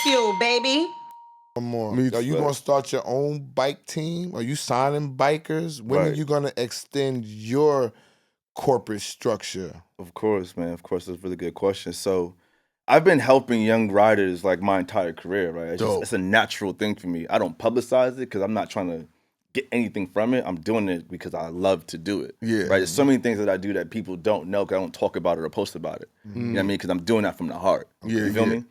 Bagfuel, baby. Come on. Me Are you too. going to start your own bike team? Are you signing bikers? When are Right. you going to extend your corporate structure? Of course, man. Of course, that's a really good question. So, I've been helping young riders like my entire career, right? It's a natural thing for me. I don't publicize it because I'm not trying to get anything from it. I'm doing it because I love to do it. Yeah. Right. There's so many things that I do that people don't know because I don't talk about it or post about it. You know what I mean? Because I'm doing that from the heart. Yeah, You feel yeah. me?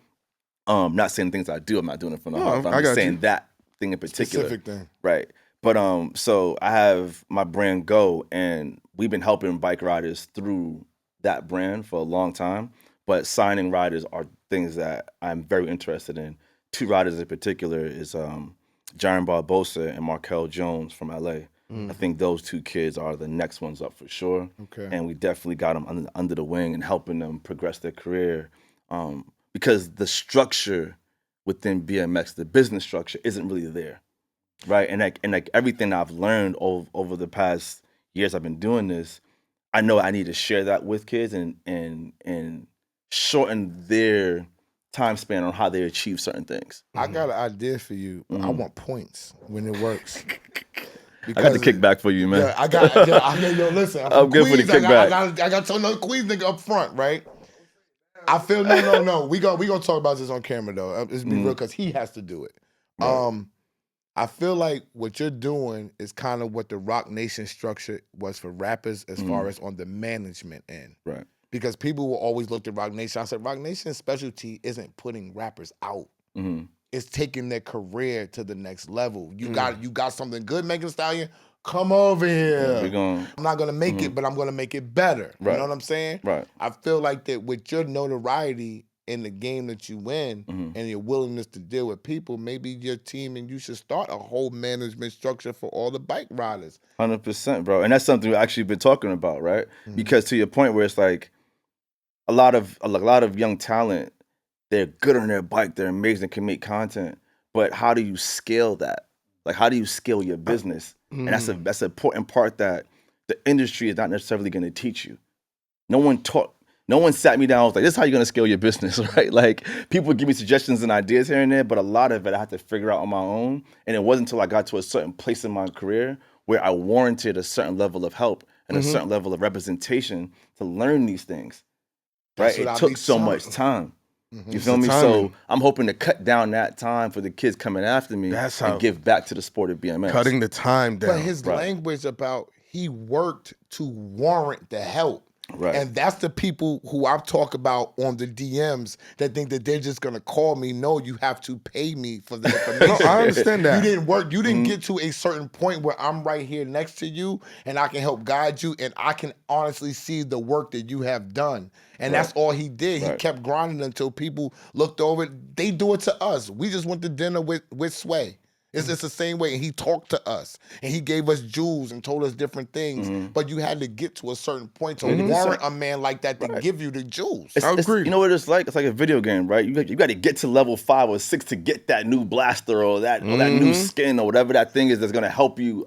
Not saying things I do, I'm not doing it from the No, heart. But I I'm just got saying you. that thing in particular. Specific thing. Right. But so I have my brand Go, and we've been helping bike riders through that brand for a long time. But signing riders are things that I'm very interested in. Two riders in particular is Jaron Barbosa and Markel Jones from LA. I think those two kids are the next ones up for sure. Okay. And we definitely got them under the wing and helping them progress their career. Because the structure within BMX, the business structure, isn't really there. Right. And like everything I've learned over the past years I've been doing this, I know I need to share that with kids and shorten their time span on how they achieve certain things. I got an idea for you. I want points when it works. I got the kickback for you, man. Yeah, I got. Yo, listen. I'm good for the kickback. I got to tell another Queens nigga up front, right? I feel no. We gonna talk about this on camera though. Let's be real, because he has to do it. Right. I feel like what you're doing is kind of what the Rock Nation structure was for rappers as far as on the management end. Right. Because people will always look at Rock Nation. I said, Rock Nation's specialty isn't putting rappers out. It's taking their career to the next level. You got something good, Megan Thee Stallion? Come over here. I'm not gonna make it, but I'm gonna make it better. Right. You know what I'm saying? Right. I feel like that with your notoriety in the game that you win and your willingness to deal with people, maybe your team and you should start a whole management structure for all the bike riders. 100%, bro. And that's something we've actually been talking about, right? Because to your point where it's like a lot of young talent, they're good on their bike, they're amazing, can make content, but how do you scale that? Like, how do you scale your business? And that's an important part that the industry is not necessarily going to teach you. No one sat me down and was like, this is how you're going to scale your business, right? Like, people give me suggestions and ideas here and there, but a lot of it I had to figure out on my own. And it wasn't until I got to a certain place in my career where I warranted a certain level of help and a certain level of representation to learn these things, right? It took so much time. You feel me? So I'm hoping to cut down that time for the kids coming after me and give back to the sport of BMX. Cutting the time down. But his language about he worked to warrant the help. Right. And that's the people who I talk about on the DMs that think that they're just gonna call me. No, you have to pay me for the information. No, I understand that. You didn't work. You didn't get to a certain point where I'm right here next to you and I can help guide you and I can honestly see the work that you have done. And that's all he did. He kept grinding until people looked over it. They do it to us. We just went to dinner with Sway. It's the same way. And he talked to us. And he gave us jewels and told us different things. But you had to get to a certain point to warrant a man like that to give you the jewels. I agree. You know what it's like? It's like a video game, right? You got to get to level 5 or 6 to get that new blaster or that new skin or whatever that thing is that's going to help you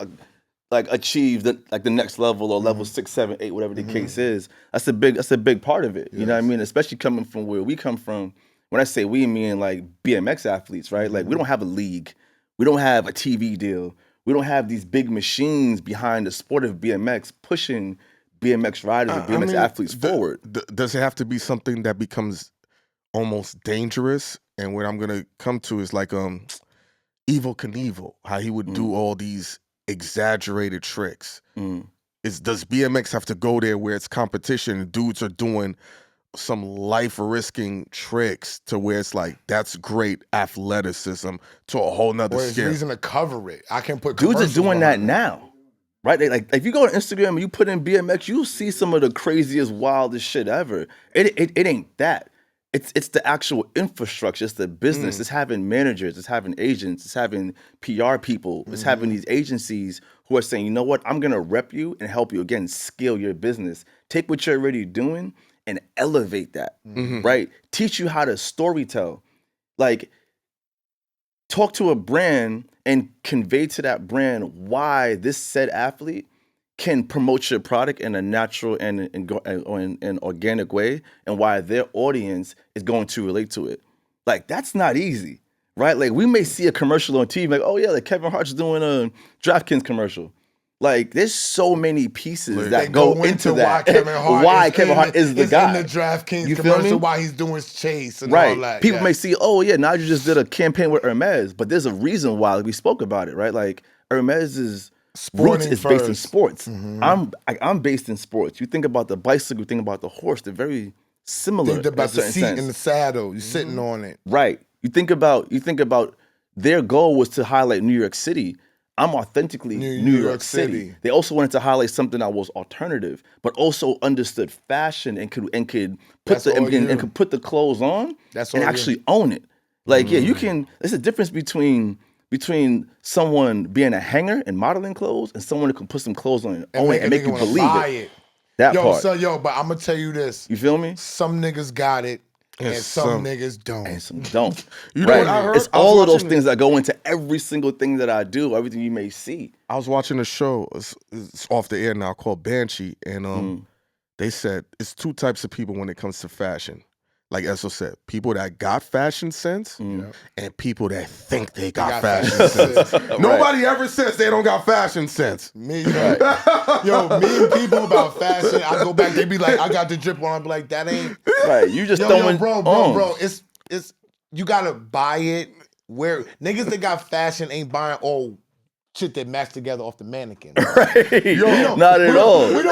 like achieve the next level or level 6, 7, 8, whatever the case is. That's a big part of it. You know what I mean? Especially coming from where we come from. When I say we, I mean like BMX athletes, right? Like we don't have a league. We don't have a TV deal. We don't have these big machines behind the sport of BMX pushing BMX riders and BMX athletes forward. Does it have to be something that becomes almost dangerous? And what I'm gonna come to is like Evel Knievel, how he would do all these exaggerated tricks. Does BMX have to go there where it's competition and dudes are doing some life-risking tricks to where it's like, that's great athleticism to a whole nother Or it's scale? reason to cover it. I can put Dudes are commercials doing that behind it. now, right? Like if you go on Instagram and you put in BMX, you'll see some of the craziest, wildest shit ever. It ain't that. It's the actual infrastructure. It's the business. It's having managers. It's having agents. It's having PR people. It's having these agencies who are saying, you know what? I'm gonna rep you and help you again scale your business. Take what you're already doing and elevate that, right? Teach you how to storytell. Like, talk to a brand and convey to that brand why this said athlete can promote your product in a natural and organic way, and why their audience is going to relate to it. Like that's not easy, right? Like we may see a commercial on TV, like, oh yeah, like Kevin Hart's doing a DraftKings commercial. Like there's so many pieces that go into that. Why Kevin Hart is the guy. In the DraftKings commercial, why he's doing his chase and right. all that. People may see, oh yeah, Nigel just did a campaign with Hermes, but there's a reason why we spoke about it, right? Like Hermes's roots is based in sports. I'm based in sports. You think about the bicycle, you think about the horse, they're very similar. Think about the seat in the saddle, you're sitting on it. Right. You think about their goal was to highlight New York City. I'm authentically New York City. They also wanted to highlight something that was alternative, but also understood fashion and could put could put the clothes on and actually own it. Like yeah, you can. There's a difference between someone being a hanger and modeling clothes and someone who can put some clothes on and own it and make you believe it. That part. But I'm gonna tell you this. You feel me? Some niggas got it. And some niggas don't. And some don't. You know what I heard? It's all of those things that go into every single thing that I do, everything you may see. I was watching a show, it's off the air now, called Banshee, and they said it's two types of people when it comes to fashion. Like Esso said, people that got fashion sense and people that think they got fashion sense. Nobody ever says they don't got fashion sense. Me, me and people about fashion, I go back, they be like, I got the drip on, I be like, that ain't. Right, you just throwing. Bro, it's you gotta buy it. Where niggas that got fashion ain't buying all shit that match together off the mannequin. Right. Not at all. We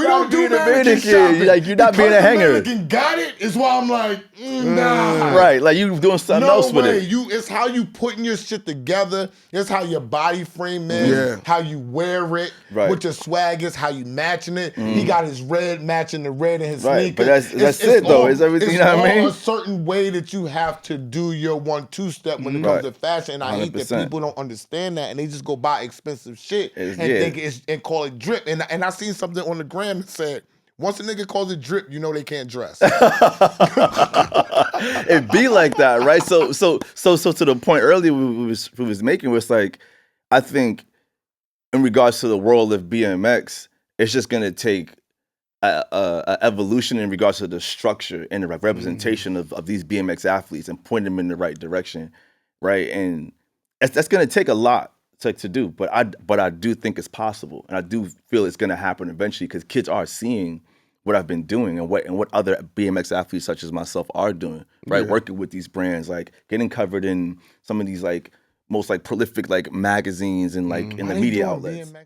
don't do mannequin shopping. Like you're not being a hanger. Mannequin got it is why I'm like, nah. Right, like you doing something else with it. It's how you putting your shit together. It's how your body frame is. How you wear it. Right. What your swag is. How you matching it. He got his red matching the red in his sneakers. But that's it though. It's everything. You know what I mean? A certain way that you have to do your 1-2 step when it comes to fashion. And I hate that people don't understand that and they just go buy expensive shit and call it drip. And I seen something on the gram that said, once a nigga calls it drip, you know they can't dress. It be like that, right? So to the point earlier we was making was like, I think in regards to the world of BMX, it's just gonna take a evolution in regards to the structure and the representation of these BMX athletes and point them in the right direction, right? And that's gonna take a lot to do, but I do think it's possible, and I do feel it's gonna happen eventually because kids are seeing what I've been doing and what other BMX athletes such as myself are doing, right? Working with these brands, like getting covered in some of these like most like prolific like magazines and like in the media outlets. BMX